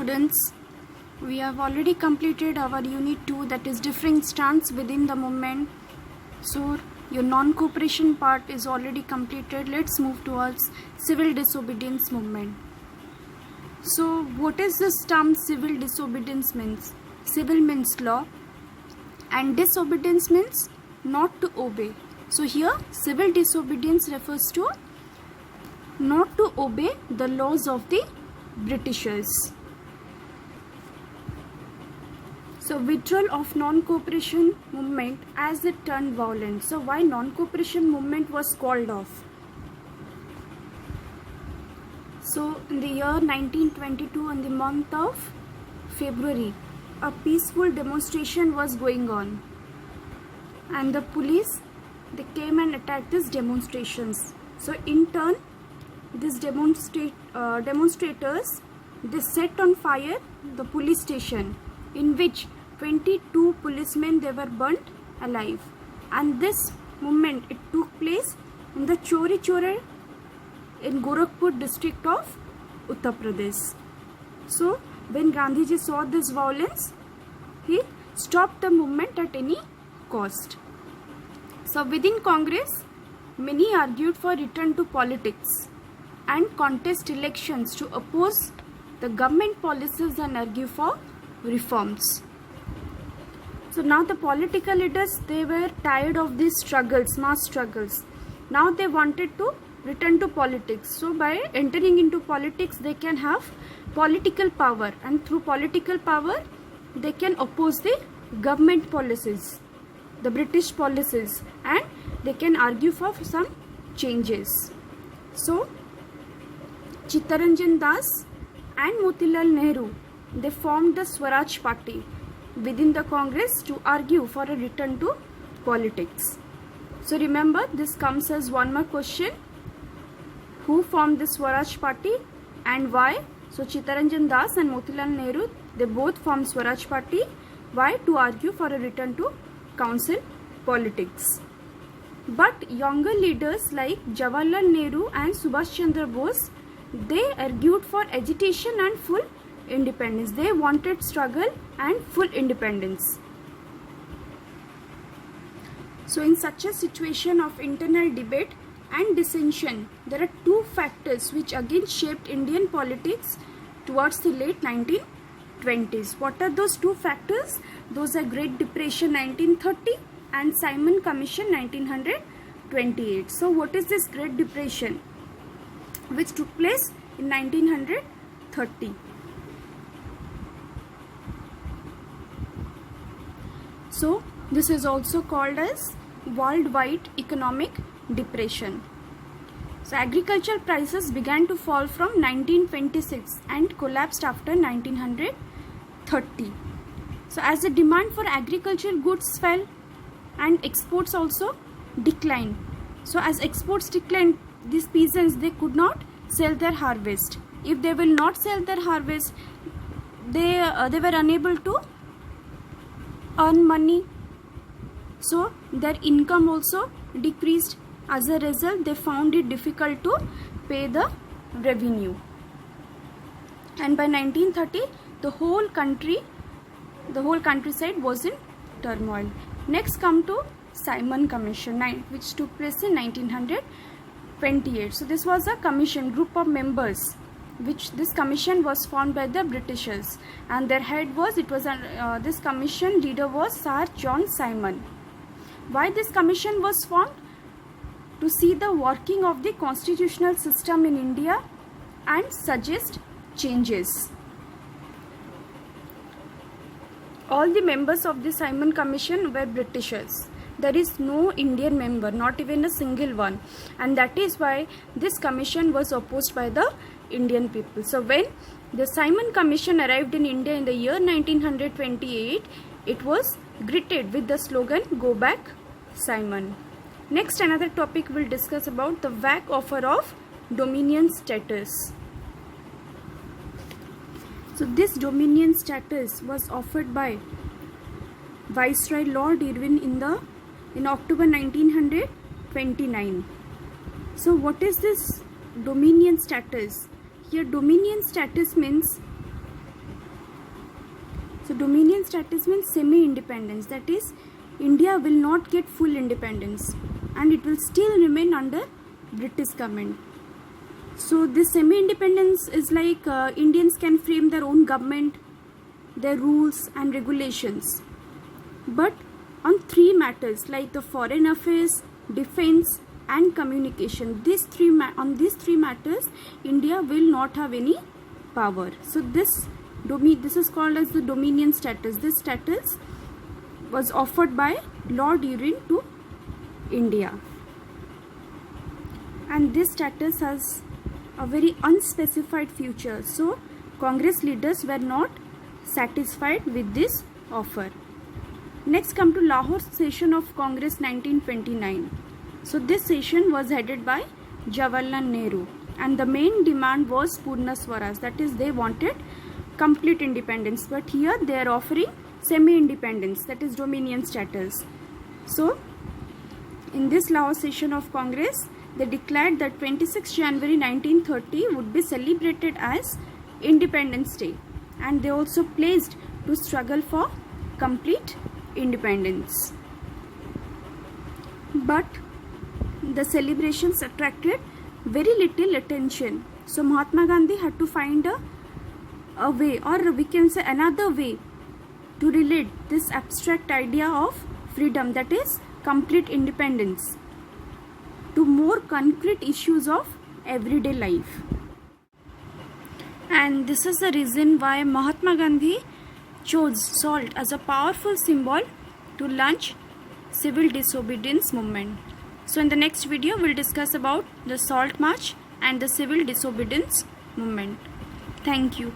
students, we have already completed our unit 2, that is differing stance within the movement. So your non-cooperation part is already completed. Let's move towards civil disobedience movement. So what is this term civil disobedience means? Civil means law and disobedience means not to obey. So here civil disobedience refers to not to obey the laws of the Britishers. So withdrawal of non-cooperation movement as it turned violent. So why non-cooperation movement was called off? So in the year 1922, in the month of February, a peaceful demonstration was going on, and the police, they came and attacked these demonstrations. So in turn, these demonstrators, they set on fire the police station, in which 22 policemen, they were burnt alive. And this movement, it took place in the Chori Chora in Gorakhpur district of Uttar Pradesh. So when Gandhiji saw this violence, he stopped the movement at any cost. So within Congress, many argued for return to politics and contest elections to oppose the government policies and argue for reforms. So now the political leaders, they were tired of these struggles, mass struggles. Now they wanted to return to politics. So by entering into politics, they can have political power, and through political power, they can oppose the government policies, the British policies, and they can argue for some changes. So Chittaranjan Das and Motilal Nehru, they formed the Swaraj Party within the Congress to argue for a return to politics. So remember, this comes as one more question. Who formed the Swaraj Party and why? So Chittaranjan Das and Motilal Nehru, they both formed Swaraj Party. Why? To argue for a return to council politics. But younger leaders like Jawaharlal Nehru and Subhash Chandra Bose, they argued for agitation and full independence. They wanted struggle and full independence. So in such a situation of internal debate and dissension, there are two factors which again shaped Indian politics towards the late 1920s. What are those two factors? Those are Great Depression 1930 and Simon Commission 1928. So what is this Great Depression, which took place in 1930? So this is also called as worldwide economic depression. So agricultural prices began to fall from 1926 and collapsed after 1930. So as the demand for agricultural goods fell and exports also declined. So as exports declined, these peasants, they could not sell their harvest. If they will not sell their harvest, they were unable to earn money. So their income also decreased. As a result, they found it difficult to pay the revenue. And by 1930, the whole countryside was in turmoil. Next come to Simon Commission, which took place in 1928. So this was a commission, group of members, which this commission was formed by the Britishers, and their head was, this commission leader was Sir John Simon. Why this commission was formed? To see the working of the constitutional system in India and suggest changes. All the members of the Simon Commission were Britishers. There is no Indian member, not even a single one, and that is why this commission was opposed by the Indian people. So when the Simon Commission arrived in India in the year 1928, it was greeted with the slogan, "Go back, Simon." Next, another topic we'll discuss about the VAC offer of Dominion status. So this Dominion status was offered by Viceroy Lord Irwin in October 1929. So what is this Dominion status? Here Dominion status means So dominion status means semi-independence, that is India will not get full independence and it will still remain under British government. So this semi-independence is like Indians can frame their own government, their rules and regulations, but on three matters like the foreign affairs, defense and communication. On these three matters India will not have any power. So this is called as the dominion status. This status was offered by Lord Irwin to India, and this status has a very unspecified future. So Congress leaders were not satisfied with this offer. Next come to Lahore session of Congress 1929. So this session was headed by Jawaharlal Nehru, and the main demand was Purna Swaraj, that is they wanted complete independence, but here they are offering semi-independence, that is dominion status. So in this Lahore session of Congress, they declared that 26 January 1930 would be celebrated as Independence Day, and they also pledged to struggle for complete independence. But the celebrations attracted very little attention. So Mahatma Gandhi had to find a way, or we can say another way, to relate this abstract idea of freedom, that is complete independence, to more concrete issues of everyday life. And this is the reason why Mahatma Gandhi chose salt as a powerful symbol to launch civil disobedience movement. So in the next video we'll discuss about the Salt March and the civil disobedience movement. Thank you.